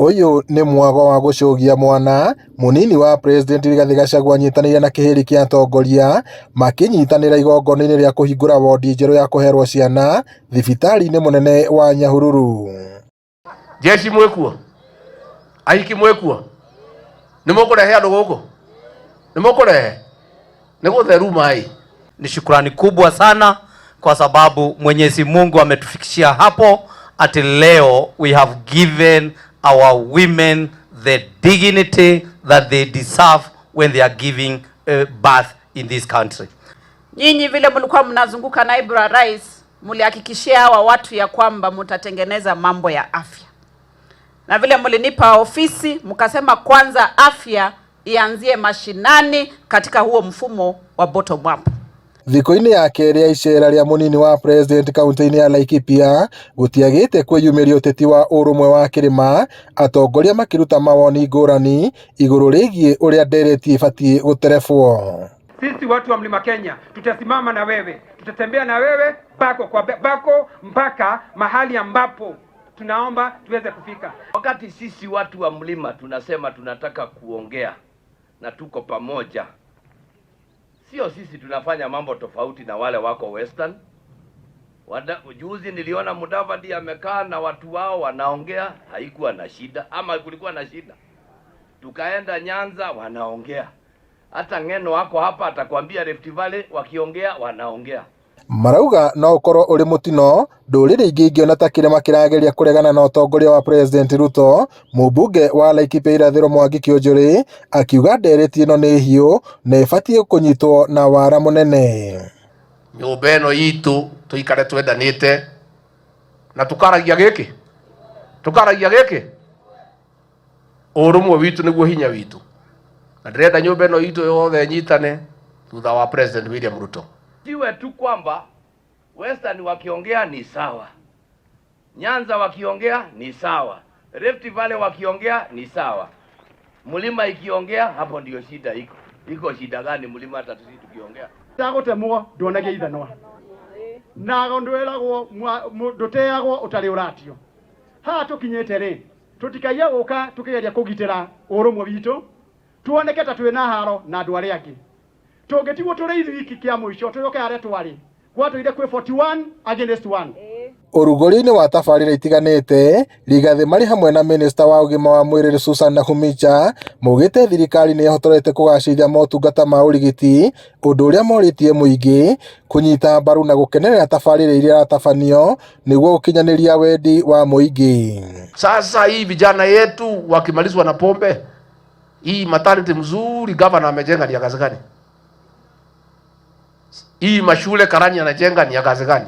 Uyu ni mwago wa gucogia mwana munini wa president Rigathi Gachagua anyitanire na kihiri kia atongoria makinyitanira igongona-ini ria kuhingura wodi njeru ya kuherwo ciana thibitari-ini munene wa Nyahururu. Jeshi mwekuo, aiki mwekuo, nimukurehe andu guku, nimukurehe nigutheru mai. Ni shukrani kubwa sana kwa sababu Mwenyezi Mungu ametufikishia hapo ati leo we have given our women the dignity that they deserve when they are giving birth in this country. Nyinyi vile mlikuwa mnazunguka naibu wa rais, mlihakikishia hawa watu ya kwamba mtatengeneza mambo ya afya. Na vile mlinipa ofisi, mkasema kwanza afya ianzie mashinani katika huo mfumo wa bottom up. Thiko-ini ya keri ya icera ria munini wa president kaunti-ini ya Laikipia gutiagite kwiyumiria uteti wa urumwe wa kirima, atongoria makiruta mawoni ngurani iguru rigie uria ndereti ibatie guterebwo. Sisi watu wa Mlima Kenya tutasimama na wewe, tutatembea na wewe bako kwa bako mpaka mahali ambapo tunaomba tuweze kufika. Wakati sisi watu wa mlima tunasema tunataka kuongea na tuko pamoja, sio sisi tunafanya mambo tofauti na wale wako Western. Juzi niliona Mudavadi amekaa na watu wao wanaongea, haikuwa na shida ama kulikuwa na shida. Tukaenda Nyanza wanaongea. Hata Ngeno wako hapa atakwambia Rift Valley wakiongea wanaongea. Marauga no ukorwo uri mutino ndurire ingi ingiona ta kirema kirageria kuregana na utongoria wa president Ruto. Mubunge wa Laikipia irathiro Mwangi Kionjuri akiuga ndereti ino ni hiu na ibatie kunyitwo na wara munene. Nyumba ino yitu tuikare twendanite na tukaragia giki urumwe witu niguo hinya witu, na ndirenda nyumba ino yitu yothe nyitane thutha wa president William Ruto. Siwe tu kwamba Western wakiongea ni sawa, Nyanza wakiongea ni sawa, Rift Valley wakiongea ni sawa, Mlima ikiongea hapo ndio shida iko. Iko shida gani Mlima hata sisi tukiongea? Tagotemwo ndonage ithanwa. Nago ndweragwo nduteagwo utari uratio. Ha tukinyete ri. Tutikaiya guka tukigeria kugitira urumwe witu. Tuoneke ta twina haro na andu aria angi. Tungetiwo turi wiki kia mwisho tuyoke aria twari. Gwatuire kwi 41 against 1. Urugori-ini wa tabarĩra itiganĩte, Rigathi marĩ hamwe na minista wa ũgima wa mwĩrĩ Susan Nakhumicha maugĩte thirikari nĩ ĩhotorete kũgacĩrithia motungata ma ũrigiti, ũndũ ũrĩa morĩtie mũingĩ kũnyita mbaru na gũkenerera tabarĩra iria iratabanio nĩguo gũkinyanĩria wendi wa mũingĩ. Sasa hii vijana yetu wakimalizwa na pombe, hii maternity mzuri governor amejenga ni ya kazi gani? Hii mashule Karani anajenga ni ya kazi gani?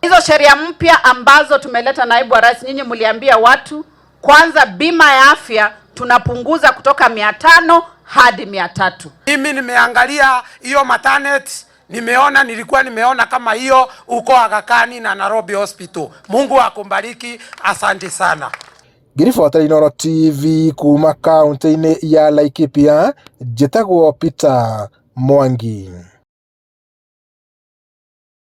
Hizo sheria mpya ambazo tumeleta naibu wa rais, nyinyi mliambia watu kwanza bima ya afya tunapunguza kutoka 500 hadi 300. Mimi nimeangalia hiyo maternity, nilikuwa nimeona kama hiyo uko Aga Khan na Nairobi Hospital. Mungu akubariki, asante sana. Ngiribota Inooro TV kuma kaunti-ini ya Laikipia, njĩtagwo Peter Mwangi.